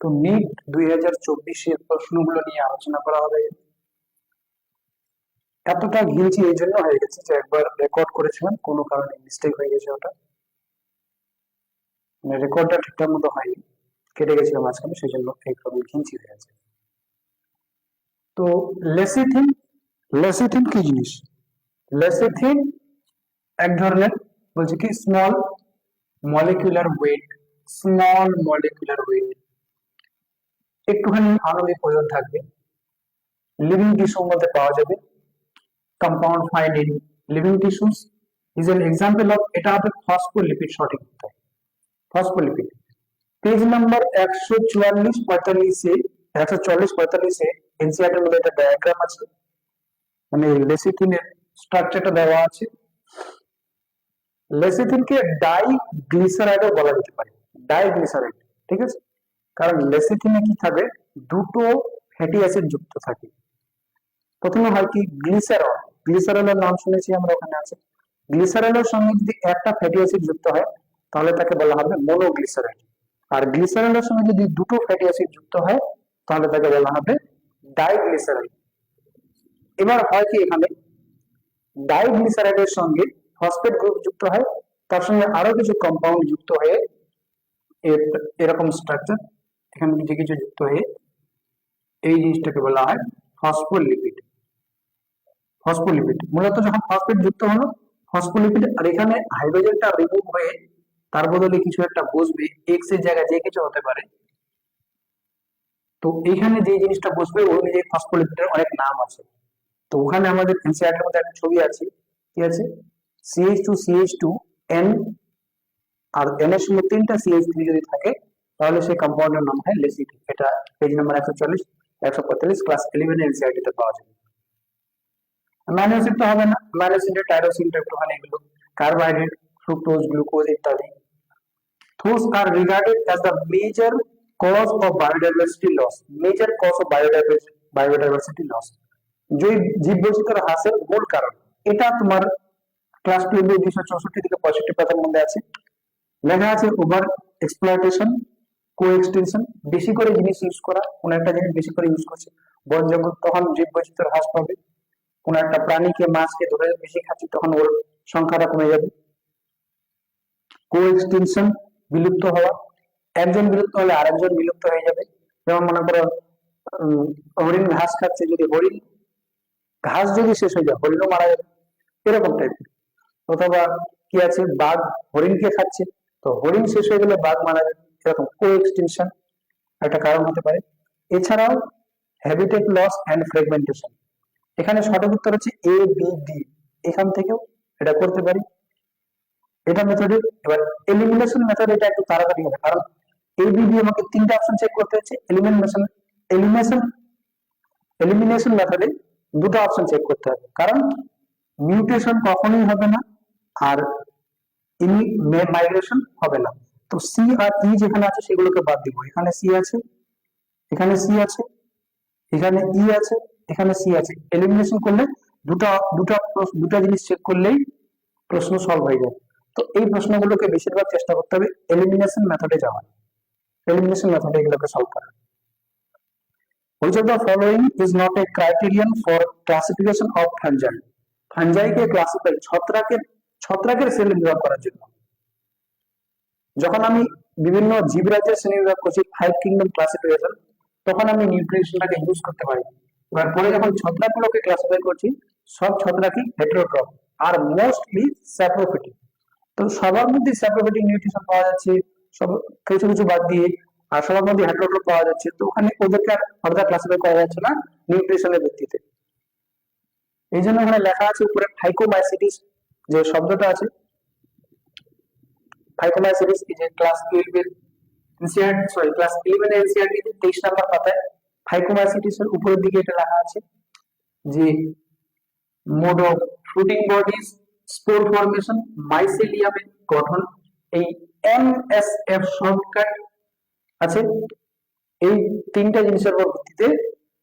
তো নিট 2024-এর প্রশ্নগুলো নিয়ে আলোচনা করা হবে। এতটা ঘিঞ্জি এই জন্য হয়ে গেছে যে একবার রেকর্ড করেছিলাম, কোনো কারণে মিস্টেক হয়ে গেছে, ওটা মানে রেকর্ডটা ঠিকঠাক মতো হয়নি, কেটে গেছিল মাঝখানে, সেই জন্য এইভাবে ঘিঞ্জি হয়ে গেছে। তো লেসিথিন, লেসিথিন কি জিনিস? লেসিথিন এক ধরনের, বলছে কি small molecular weight, small molecular weight, একটুখানি আণবিক ওজন থাকবে, লিভিং টিস্যুর মধ্যে পাওয়া যাবে, compound found in living tissues is an example of, এটা হবে ফসফোলিপিড, সঠিক উত্তর ফসফোলিপিড। পেজ নাম্বার 144-45 140-45 এনসিইআরটি এর মধ্যে একটা ডায়াগ্রাম আছে, মানে লেসিথিনের স্ট্রাকচারটা দেওয়া আছে। লেসিথিনকে ডাইগ্লিসারাইডও বলা যেতে পারে, ডাইগ্লিসারাইড, ঠিক আছে, কারণ লেসিথিনে কি থাকে, দুটো ফ্যাটি অ্যাসিড যুক্ত থাকে। প্রথমে হয় কি গ্লিসারল, গ্লিসারলের নাম শুনেছি আমরা, ওখানে আছে। গ্লিসারলের সঙ্গে যদি একটা ফ্যাটি অ্যাসিড যুক্ত হয় তাহলে তাকে বলা হবে মনোগ্লিসারাইড, আর গ্লিসারলের সঙ্গে যদি দুটো ফ্যাটি অ্যাসিড যুক্ত হয় তাহলে তাকে বলা হবে ডাইগ্লিসারাইড। এবার হয় কি, এখানে ডাইগ্লিসারাইডের সঙ্গে ফসফেট গ্রুপ যুক্ত হয়, তার সঙ্গে আরো কিছু কম্পাউন্ড যুক্ত হয়ে এরকম স্ট্রাকচার, এখানে কিছু কিছু যুক্ত হয়ে এই জিনিসটাকে বলা হয় ফসফোলিপিড। ফসফোলিপিড মূলত যখন ফসফেট যুক্ত হলো ফসফোলিপিড, আর এখানে হাইড্রোজেনটা রিমুভ হয়ে তার বদলে কিছু একটা বসবে, এক্স এর জায়গায় যে কিছু হতে পারে, তো এইখানে যে জিনিসটা বসবে ওই অনুযায়ী ফসফোলিপিডের অনেক নাম আছে। তো ওখানে আমাদের এনসিইআরটি এর মধ্যে একটা ছবি আছে, কি আছে, CH2 N, আর N এর সঙ্গে 3টা CH3 যদি থাকে তাহলে সেই কম্পাউন্ডের নাম হয় লেসিথিন। এটা পেজ নাম্বার 140-145 ক্লাস 11 এর এনসিইআরটি তে পাওয়া যাবে। অ্যামাইনো অ্যাসিড তো হবে না, অ্যামাইনো অ্যাসিড, টাইরোসিন, ট্রিপ্টোফ্যান, এগুলো কার্বোহাইড্রেট, ফ্রুক্টোজ, গ্লুকোজ ইত্যাদি। Those are regarded as the major cause of biodiversity loss, major cause of biodiversity loss, জীববৈচিত্র্য হ্রাসের মূল কারণ। এটা তোমার ক্লাস 12 264 থেকে 65 পাতার মধ্যে আছে, লেখা আছে ওভার এক্সপ্লয়টেশন, কোএক্সটেনশন, বেশি করে জিনিস ইউজ করা, কোন একটা জিনিস বেশি করে ইউজ করছে বন জগৎ, তখন জীববৈচিত্র্য হ্রাস পাবে। কোন একটা প্রাণীকে, মাছকে ধরে বেশি খাচ্ছি তখন ওর সংখ্যাটা কমে যাবে। কোএক্সটেনশন, বিলুপ্ত হওয়া, একজন বিলুপ্ত হলে আরেকজন বিলুপ্ত হয়ে যাবে। যেমন মনে করো হরিণ ঘাস খাচ্ছে, যদি হরিণ ঘাস যদি শেষ হয়ে যায় হরিণও মারা যাবে, এরকম টাইপের। অথবা কি আছে, বাঘ হরিণকে খাচ্ছে, তো হরিণ শেষ হয়ে গেলে বাঘ মারা যাবে, এরকম কোএক্সটেনশন একটা কারণ হতে পারে। এছাড়াও হ্যাবিটেট লস এন্ড ফ্র্যাগমেন্টেশন, এখানে সঠিক উত্তর হচ্ছে ABD, এখান থেকেও এটা করতে পারি, এটা মেথডে। এবার এলিমিনেশন মেথড, এটা একটু তাড়াতাড়ি হবে, কারণ ABD আমাকে 3টা অপশন চেক করতে হচ্ছে, এলিমিনেশন মেথডে 2টা অপশন চেক করতে হবে, কারণ মিউটেশন কখনোই হবে না আর মাইগ্রেশন হবে না। তো সি আর ই যেখানে আছে সেগুলোকে বাদ দিব, এখানে সি আছে, এখানে সি আছে, এখানে ই আছে, এখানে সি আছে। এলিমিনেশন করলে দুটা দুটা দুটা জিনিস চেক করলেই প্রশ্ন সলভ হয়ে যায়। তো এই প্রশ্নগুলোকে বেশিরভাগ চেষ্টা করতে হবে এলিমিনেশন মেথডে যাওয়া, এলিমিনেশন মেথডে এগুলোকে সলভ করা। Which of the following is not a criterion for classification of fungi? Fungi K classify, ছত্রাকের সেল বিভাগ করার জন্য যখন আমি বিভিন্ন জীবরাজ্যের শ্রেণী বিভাগ করছি, 5 কিংডম ক্লাসিফিকেশন, তখন আমি নিউট্রিশনটাকে ইউজ করতে পারি। এবার পরে যখন ছত্রাকগুলোকে ক্লাসিফাই করছি, সব ছত্রাকই হেটেরোট্রফ আর মোস্টলি স্যাপ্রোফিটিক। তো সবার মধ্যে স্যাপ্রোফিটিক নিউট্রিশন পাওয়া যাচ্ছে, সব কিছু কিছু বাদ দিয়ে, আর সবার মধ্যে হেটেরোট্রফ পাওয়া যাচ্ছে, তো ওখানে ওদেরকে আর ফার্দার ক্লাসিফাই করা যাচ্ছে না নিউট্রিশনের ভিত্তিতে। এই জন্য এখানে লেখা আছে উপরে ফাইকোমাইসিটিস যে শব্দটা আছে, ফাইকোমাইসিটিস, এই যে ক্লাস 12 এর ক্লাস 11 এর এনসিইআরটি 23 নাম্বার পাতায় ফাইকোমাইসিটিস এর উপরের দিকে এটা লেখা আছে যে mode of fruiting bodies, spore formation, মাইসেলিয়ামের গঠন, এই MSF শর্টকাট আছে। এই 3টা জিনিসের উপর ভিত্তিতে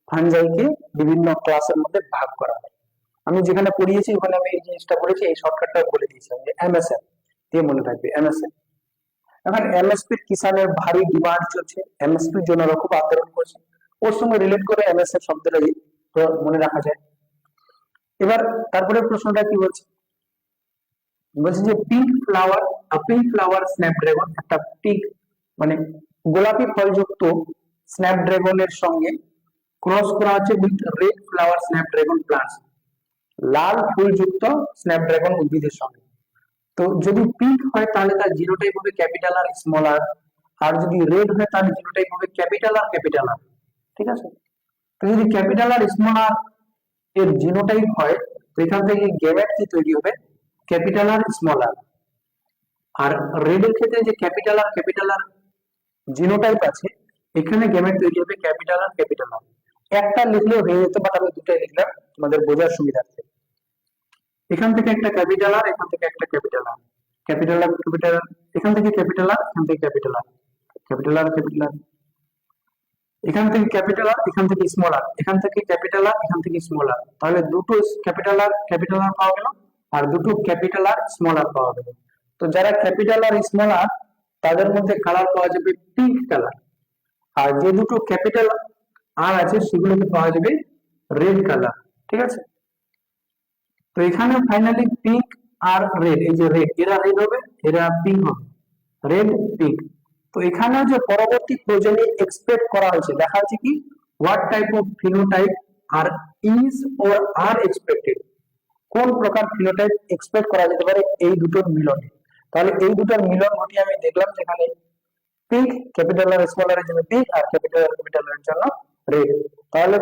ফাঞ্জাইকে বিভিন্ন ক্লাসের মধ্যে ভাগ করা হয়। আমি যেখানে পড়িয়েছি ওখানে আমি এই জিনিসটা বলেছি, এই শর্টকাটটা বলে দিয়েছি যে MSF দিয়ে মনে থাকবে, MSF। এখন এমএসপি কিষানের ভারী ডিমান্ড চলছে, এমএসপির জন্য ওরা খুব আন্দোলন করছে, ওর সঙ্গে রিলেট করে এমএসএফ শব্দটা তো মনে রাখা যায়। এবার তারপরে প্রশ্নটা কি বলছে, বলছে যে পিঙ্ক ফ্লাওয়ার স্ন্যাপড্রাগন, একটা পিঙ্ক মানে গোলাপি ফলযুক্ত স্ন্যাপড্রাগনের সঙ্গে ক্রস করা হচ্ছে with red flower snapdragon plants, লাল ফুলযুক্ত স্ন্যাপড্রাগন উদ্ভিদের সঙ্গে। তো যদি পিঙ্ক হয় তাহলে তার জিনোটাইপ হবে ক্যাপিটাল আর স্মল আর যদি রেড হয় তাহলে জিনোটাইপ হবে ক্যাপিটাল আর। ঠিক আছে, তো যদি ক্যাপিটাল আর স্মল এর জিনোটাইপ হয় তো এখান থেকে গ্যামেট কি তৈরি হবে, ক্যাপিটাল আর স্মল আর রেড এর ক্ষেত্রে যে ক্যাপিটাল আর জিনোটাইপ আছে, এখানে গ্যামেট তৈরি হবে ক্যাপিটাল আর। একটা লিখলেও হয়ে যেত, বাট আমি দুটাই লিখলাম তোমাদের বোঝার সুবিধার্থে। এখান থেকে একটা ক্যাপিটাল আর, এখান থেকে একটা ক্যাপিটাল আর, এখান থেকে ক্যাপিটাল আর, এখান থেকে ক্যাপিটাল আর, এখান থেকে ক্যাপিটাল আর, এখান থেকে স্মল আর, এখান থেকে ক্যাপিটাল আর, এখান থেকে স্মল আর, তাহলে দুটো ক্যাপিটাল আর পাওয়া গেল, আর দুটো ক্যাপিটাল আর স্মল আর পাওয়া গেল। তো যারা ক্যাপিটাল আর স্মল আর তাদের মধ্যে কালার পাওয়া যাবে পিঙ্ক কালার, আর যে দুটো ক্যাপিটাল আর আছে সেগুলোকে পাওয়া যাবে রেড কালার। ঠিক আছে, তো এখানে ফাইনালি পিঙ্ক আর রেড, এই যে রেড, এরা রেড হবে, এরা পিঙ্ক হবে, রেড পিঙ্ক। তো এখানে যে পরবর্তী প্রয়োজনে এক্সপেক্ট করা হয়েছে, দেখা যাচ্ছে কি what type of phenotype are is or are expected, কোন প্রকার ফিনোটাইপ এক্সপেক্ট করা যেতে পারে এই দুটোর মিলনে। তাহলে এই দুটোর মিলন ঘটিয়ে আমি দেখলাম যেখানে পিঙ্ক, ক্যাপিটাল আর স্মল এর জন্য পিঙ্ক, আর ক্যাপিটাল এর জন্য রেড। তাহলে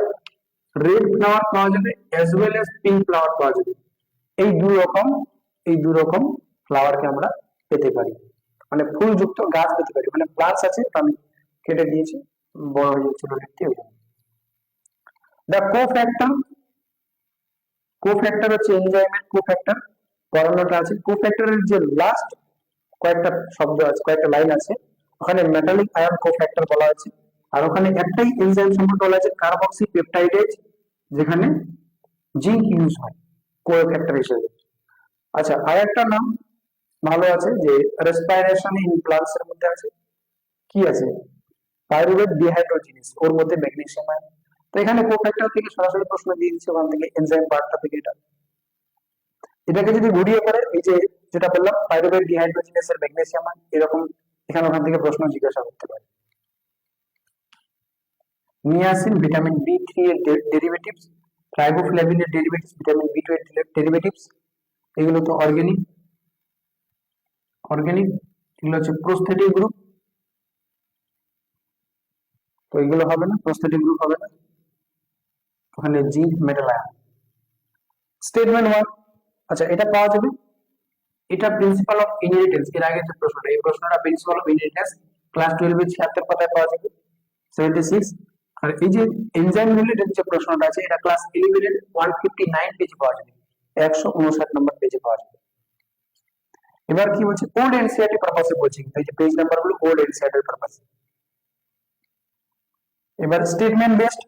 রেড ফ্লাওয়ার পাওয়া যাবে as well as pink flower পাওয়া যাবে। এই দুই রকম ফ্লাওয়ারকে আমরা পেতে পারি, মানে ফুলযুক্ত গাছ পেতে পারি, মানে প্লান্টস আছে, আমি কেটে দিয়েছি, বড় হয়ে যাচ্ছে লিখতে হবে। দা কোফ্যাক্টর হচ্ছে এনজাইমের কোফ্যাক্টর, পড়ানোটা আছে। কোফ্যাক্টরের যে লাস্ট কয়েকটা শব্দ আছে, কয়েকটা লাইন আছে, ওখানে মেটালিক আয়ন কোফ্যাক্টর বলা হয়েছে, আর ওখানে একটাই এনজাইম সম্পর্কে বলা আছে কার্বক্সি পেপটাইডেজ, যেখানে জিঙ্ক ইউজ হয় কোফ্যাক্টর হিসেবে। আচ্ছা, আর একটা নাম ভালো আছে যে রেসপিরেশন ইন প্লান্টস এর মধ্যে আছে, কি আছে পাইরুভেট ডিহাইড্রোজিনেস, ওর মধ্যে ম্যাগনেসিয়াম আছে। তো এখানে কোফ্যাক্টর থেকে সরাসরি প্রশ্ন দিয়ে দিচ্ছে, ওখান থেকে এনজাইম পার্টটা থেকে এটাকে যদি ঘুরিয়ে করে এই যে যেটা বললাম পাইরুভেট ডিহাইড্রোজিনেস এর ম্যাগনেসিয়াম, এরকম এখানে ওখান থেকে প্রশ্ন জিজ্ঞাসা করতে পারে। নিয়াসিন ভিটামিন B3 এর ডেরিভেটিভস, রাইবোফ্লাভিন এর ডেরিভেটিভস, ভিটামিন B2 এর ডেরিভেটিভস, এগুলো তো অর্গানিক, এগুলো হচ্ছে প্রোস্থেটিক গ্রুপ, তো এগুলো হবে না, প্রোস্থেটিক গ্রুপ হবে না, ওখানে জিঙ্ক মেটাল আয়ন। স্টেটমেন্ট 1, আচ্ছা এটা পাওয়া যাবে, এটা প্রিন্সিপাল অফ ইনহেরিটেন্স, এর আগে যে প্রশ্নটা, এই প্রশ্নটা প্রিন্সিপাল অফ ইনহেরিটেন্স ক্লাস 12 এর 76 পাতায় পাওয়া যাবে 76। আর এই যে এনজাইম রিলেটেড যে প্রশ্নটা আছে, এটা ক্লাস 11 এর 159 পেজে পাওয়া যাবে, 159 নম্বর পেজে পাওয়া যাবে। এবার কি বলছে, ওল্ড এনসিইআরটি পারপাসে বলছে, এই যে পেজ নাম্বার গুলো ওল্ড এনসিইআরটি পারপাসে। এবার স্টেটমেন্ট বেসড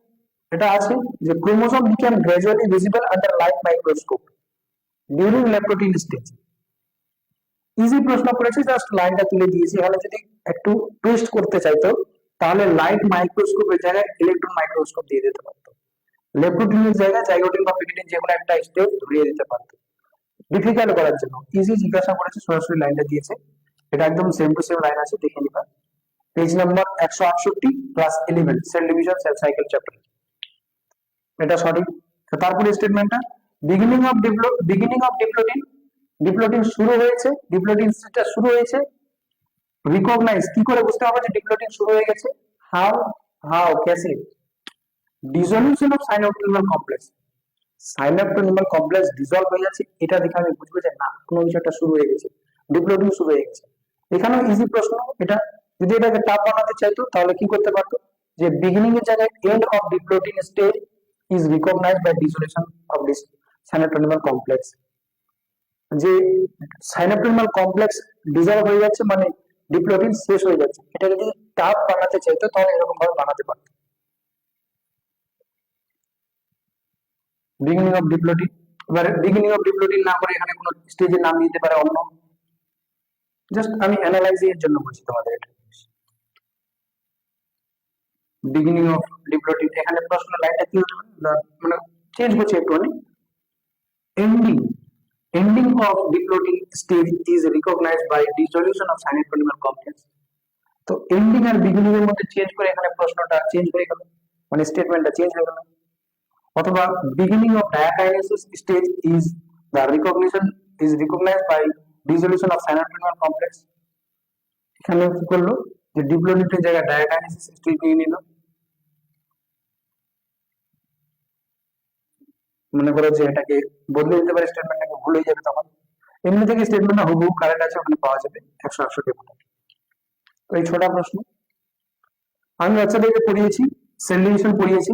এটা আছে যে chromosome became gradually visible under light microscope during leptotene stage. Easy প্রশ্ন করেছে, জাস্ট লাইনটা তুলে দিয়েছি, এখানে যদি একটু টুইস্ট করতে চাইতো তাহলে লাইট মাইক্রোস্কোপের জায়গায় ইলেকট্রন মাইক্রোস্কোপ দিয়ে দিতে পারতো, ল্যাপ্টোটিনের জায়গায় জাইগোটিন বা পিগিটিন যে কোনো একটা স্টেজ ধরিয়ে দিতে পারতো ডিফিকাল্ট করার জন্য। ইজি জিজ্ঞাসা করেছে, সরাসরি লাইনটা দিয়েছে, এটা একদম সেম টু সেম লাইন আছে, দেখে নিবা page number 168 class 11 cell division cell cycle chapter, এটা সঠিক। তারপরে স্টেটমেন্টটা বিগিনিং অফ ডিপ্লোটিন শুরু হয়েছে, ডিপ্লোটিন স্টেজটা শুরু হয়েছে, রিকগনাইজ কি করে বুঝতে হবে যে ডিপ্লোটিন শুরু হয়ে গেছে, হাউ कैसे ডিসলিউশন অফ সাইনাপটোনিমাল কমপ্লেক্স ডিসলভ হয়ে যাচ্ছে, এটা দেখে আমি বুঝবো যে না কোনো কিছুটা শুরু হয়ে গেছে, ডিপ্লোটিন শুরু হয়ে গেছে। এখানেও ইজি প্রশ্ন, এটা যদি এটাকে টাফ বানাতে চাইতো তাহলে কি করতে পারতো, যে বিগিনিং এর জায়গায় end of diplotene stage is recognized by dissolution of this synaptonemal complex, যে সাইনাপটোনিমাল কমপ্লেক্স ডিসলভ হয়ে যাচ্ছে মানে ডিপ্লোটিন শেষ হয়ে যাচ্ছে। এটা যদি টাফ বানাতে চাইতো তাহলে এরকম ভাবে বানাতে পারতো, বিগিনিং অফ ডিপ্লোটিন। এবার বিগিনিং অফ ডিপ্লোটিন না করে এখানে কোনো স্টেজের নাম দিতে পারে অন্য, জাস্ট আমি অ্যানালাইজিং এর জন্য বলছি তোমাদের এটা। বিগিনিং অফ ডিপ্লোটিভ, এখানে প্রশ্ন লাইনটা কি হলো মানে চেঞ্জ করছে একটুখানি। Ending ending of diplotene stage is recognized by dissolution of synaptonemal complex. তো এন্ডিং আর বিগিনিং এর মধ্যে চেঞ্জ করে এখানে প্রশ্নটা চেঞ্জ হয়ে গেল, মানে স্টেটমেন্টটা চেঞ্জ হয়ে গেল। অথবা beginning of diakinesis stage is the recognition is recognized by dissolution of synaptic complex। এখানে কি করলো যে ডিপ্লোনিটের জায়গায় ডায়াকাইনেসিস স্টেজ নিয়ে নিল। মনে করো যে এটাকে বদলে দিতে পারে, স্টেটমেন্টটাকে ভুল হয়ে যাবে তখন। এমনি থেকে স্টেটমেন্টটা হুবহু কারেক্ট আছে, ওখানে পাওয়া যাবে 168 মতো। তো এই ছোটা প্রশ্ন আমি বাচ্চাদেরকে পড়িয়েছি, সেল ডিভিশন পড়িয়েছি,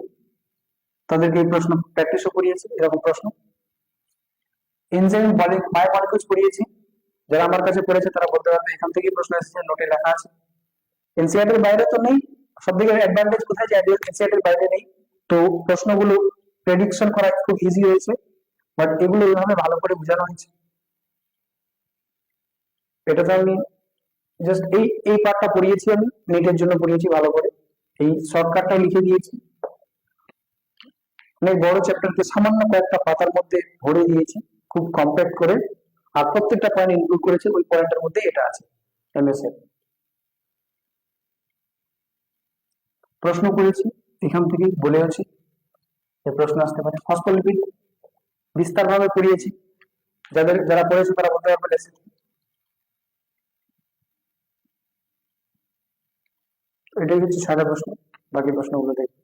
তাদেরকে এই প্রশ্ন প্র্যাকটিসও করিয়েছি এরকম প্রশ্ন। এনজাইম বায়োমলিকুলস পড়িয়েছি, যারা আমার কাছে পড়েছে তারা বলতে পারবে এখান থেকেই প্রশ্ন এসেছে, নোটে লেখা আছে। এনসিইআরটির বাইরে তো নেই, সবথেকে অ্যাডভান্টেজ কোথায় যে এনসিইআরটির বাইরে নেই, তো প্রশ্নগুলো প্রেডিকশন করা খুব ইজি হয়েছে, বাট এগুলো এইভাবে ভালো করে বোঝানো হয়েছে। এটা তো আমি জাস্ট এই পার্টটা পড়িয়েছি, আমি নেটের জন্য পড়িয়েছি ভালো করে, এই শর্টকাটটা লিখে দিয়েছি। অনেক বড় চ্যাপ্টারকে সামান্য কয়েকটা পাতার মধ্যে ভরে দিয়েছি খুব কম্প্যাক্ট করে, আর প্রত্যেকটা পয়েন্ট ইনক্লুড করেছে, ওই পয়েন্টের মধ্যে এটা আছে এমএসএ। প্রশ্ন করেছি এখান থেকে বলে আছি যে প্রশ্ন আসতে পারে। ফসফোলিপিড বিস্তারভাবে পড়িয়েছি, যারা পড়েছে তারা বলতে পারবে। এটাই হচ্ছে সাদা প্রশ্ন, বাকি প্রশ্নগুলো দেখি।